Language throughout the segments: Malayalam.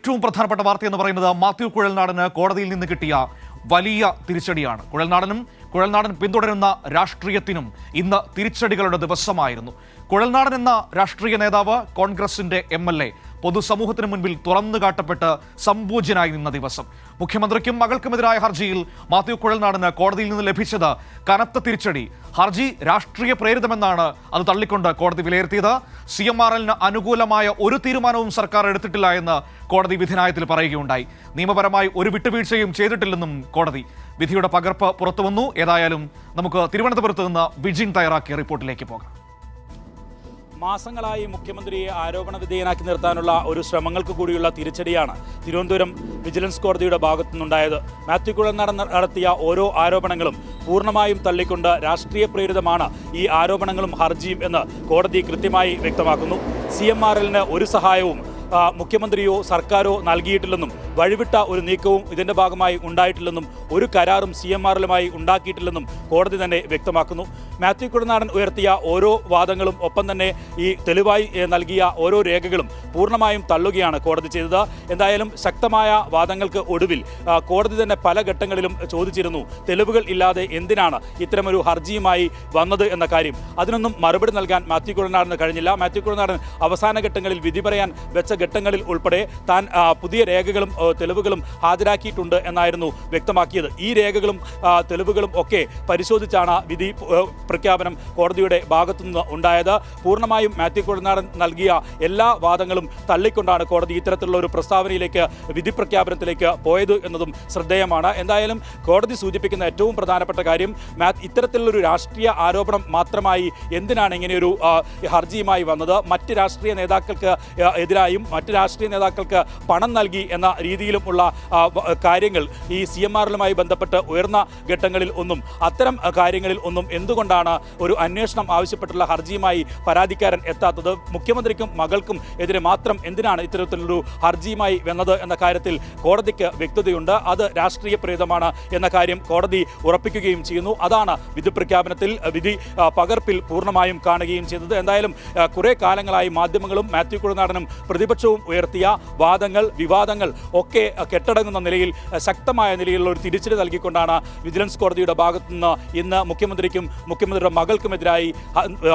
ഏറ്റവും പ്രധാനപ്പെട്ട വാർത്ത എന്ന് പറയുന്നത് മാത്യു കുഴൽനാടന് കോടതിയിൽ നിന്ന് കിട്ടിയ വലിയ തിരിച്ചടിയാണ്. കുഴൽനാടൻ പിന്തുടരുന്ന രാഷ്ട്രീയത്തിനും ഇന്ന് തിരിച്ചടികളുടെ ദിവസമായിരുന്നു. കുഴൽനാടൻ എന്ന രാഷ്ട്രീയ നേതാവ് കോൺഗ്രസിന്റെ MLA പൊതുസമൂഹത്തിന് മുൻപിൽ തുറന്നു കാട്ടപ്പെട്ട് സംപൂജ്യനായി നിന്ന ദിവസം. മുഖ്യമന്ത്രിക്കും മകൾക്കുമെതിരായ ഹർജിയിൽ മാത്യു കുഴൽനാടന് കോടതിയിൽ നിന്ന് ലഭിച്ചത് കനത്ത തിരിച്ചടി. ഹർജി രാഷ്ട്രീയ പ്രേരിതമെന്നാണ് അത് തള്ളിക്കൊണ്ട് കോടതി വിലയിരുത്തിയത്. CMRLന് അനുകൂലമായ ഒരു തീരുമാനവും സർക്കാർ എടുത്തിട്ടില്ല എന്ന് കോടതി വിധിന്യായത്തിൽ പറയുകയുണ്ടായി. നിയമപരമായി ഒരു വിട്ടുവീഴ്ചയും ചെയ്തിട്ടില്ലെന്നും കോടതി. വിധിയുടെ പകർപ്പ് പുറത്തുവന്നു. ഏതായാലും നമുക്ക് തിരുവനന്തപുരത്ത് നിന്ന് വിജിൻ തയ്യാറാക്കിയ റിപ്പോർട്ടിലേക്ക് പോകാം. മാസങ്ങളായി മുഖ്യമന്ത്രിയെ ആരോപണ വിധേയനാക്കി നിർത്താനുള്ള ഒരു ശ്രമങ്ങൾക്ക് കൂടിയുള്ള തിരിച്ചടിയാണ് തിരുവനന്തപുരം വിജിലൻസ് കോടതിയുടെ ഭാഗത്തു നിന്നുണ്ടായത്. മാത്യു കുഴൽനാടൻ നടത്തിയ ഓരോ ആരോപണങ്ങളും പൂർണ്ണമായും തള്ളിക്കൊണ്ട് രാഷ്ട്രീയ പ്രേരിതമാണ് ഈ ആരോപണങ്ങളും ഹർജിയും എന്ന് കോടതി കൃത്യമായി വ്യക്തമാക്കുന്നു. CMRLന് ഒരു സഹായവും മുഖ്യമന്ത്രിയോ സർക്കാരോ നൽകിയിട്ടില്ലെന്നും വഴിവിട്ട ഒരു നീക്കവും ഇതിൻ്റെ ഭാഗമായി ഉണ്ടായിട്ടില്ലെന്നും ഒരു കരാറും CMRLുമായി ഉണ്ടാക്കിയിട്ടില്ലെന്നും കോടതി തന്നെ വ്യക്തമാക്കുന്നു. മാത്യു കുഴൽനാടൻ ഉയർത്തിയ ഓരോ വാദങ്ങളും ഒപ്പം തന്നെ ഈ തെളിവായി നൽകിയ ഓരോ രേഖകളും പൂർണ്ണമായും തള്ളുകയാണ് കോടതി ചെയ്തത്. എന്തായാലും ശക്തമായ വാദങ്ങൾക്ക് ഒടുവിൽ കോടതി തന്നെ പല ഘട്ടങ്ങളിലും ചോദിച്ചിരുന്നു, തെളിവുകൾ ഇല്ലാതെ എന്തിനാണ് ഇത്തരമൊരു ഹർജിയുമായി വന്നത് എന്ന കാര്യം. അതിനൊന്നും മറുപടി നൽകാൻ മാത്യു കുഴൽനാടന് കഴിഞ്ഞില്ല. മാത്യു കുഴൽനാടൻ അവസാന ഘട്ടങ്ങളിൽ വിധി പറയാൻ വെച്ച ഘട്ടങ്ങളിൽ ഉൾപ്പെടെ താൻ പുതിയ രേഖകളും തെളിവുകളും ഹാജരാക്കിയിട്ടുണ്ട് എന്നായിരുന്നു വ്യക്തമാക്കിയത്. ഈ രേഖകളും തെളിവുകളും ഒക്കെ പരിശോധിച്ചാണ് വിധി പ്രഖ്യാപനം കോടതിയുടെ ഭാഗത്തുനിന്ന് ഉണ്ടായത്. പൂർണ്ണമായും മാത്യു കുഴൽനാടൻ നൽകിയ എല്ലാ വാദങ്ങളും തള്ളിക്കൊണ്ടാണ് കോടതി ഇത്തരത്തിലുള്ള ഒരു പ്രസ്താവനയിലേക്ക് വിധി പ്രഖ്യാപനത്തിലേക്ക് പോയത് എന്നതും ശ്രദ്ധേയമാണ്. എന്തായാലും കോടതി സൂചിപ്പിക്കുന്ന ഏറ്റവും പ്രധാനപ്പെട്ട കാര്യം ഇത്തരത്തിലുള്ളൊരു രാഷ്ട്രീയ ആരോപണം മാത്രമായി എന്തിനാണ് ഇങ്ങനെയൊരു ഹർജിയുമായി വന്നത്? മറ്റ് രാഷ്ട്രീയ നേതാക്കൾക്ക് എതിരായും മറ്റ് രാഷ്ട്രീയ നേതാക്കൾക്ക് പണം നൽകി എന്ന രീതിയിലുമുള്ള കാര്യങ്ങൾ ഈ CMRLുമായി ബന്ധപ്പെട്ട് ഉയർന്ന ഘട്ടങ്ങളിൽ ഒന്നും അത്തരം കാര്യങ്ങളിൽ ഒന്നും എന്തുകൊണ്ടാണ് ഒരു അന്വേഷണം ആവശ്യപ്പെട്ടുള്ള ഹർജിയുമായി പരാതിക്കാരൻ എത്താത്തത്? മുഖ്യമന്ത്രിക്കും മകൾക്കും എതിരെ മാത്രം എന്തിനാണ് ഇത്തരത്തിലൊരു ഹർജിയുമായി വന്നത് എന്ന കാര്യത്തിൽ കോടതിക്ക് വ്യക്തതയുണ്ട്. അത് രാഷ്ട്രീയ പ്രേരിതമാണ് എന്ന കാര്യം കോടതി ഉറപ്പിക്കുകയും ചെയ്യുന്നു. അതാണ് വിധി പ്രഖ്യാപനത്തിൽ വിധി പകർപ്പിൽ പൂർണ്ണമായും കാണുകയും ചെയ്തത്. എന്തായാലും കുറേ കാലങ്ങളായി മാധ്യമങ്ങളും മാത്യു കുഴൽനാടനും പ്രതിപക്ഷവും ഉയർത്തിയ വാദങ്ങൾ വിവാദങ്ങൾ ഒക്കെ കെട്ടടങ്ങുന്ന നിലയിൽ ശക്തമായ നിലയിലുള്ള ഒരു തിരിച്ചടി നൽകിക്കൊണ്ടാണ് വിജിലൻസ് കോടതിയുടെ ഭാഗത്തുനിന്ന് ഇന്ന് മുഖ്യമന്ത്രിക്കും മുഖ്യമന്ത്രിയുടെ മകൾക്കുമെതിരായി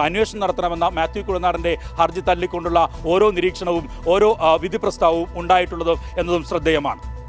അന്വേഷണം നടത്തണമെന്ന മാത്യു കുഴൽനാടൻ്റെ ഹർജി തള്ളിക്കൊണ്ടുള്ള ഓരോ നിരീക്ഷണവും ഓരോ വിധി പ്രസ്താവവും ഉണ്ടായിട്ടുള്ളത് എന്നതും ശ്രദ്ധേയമാണ്.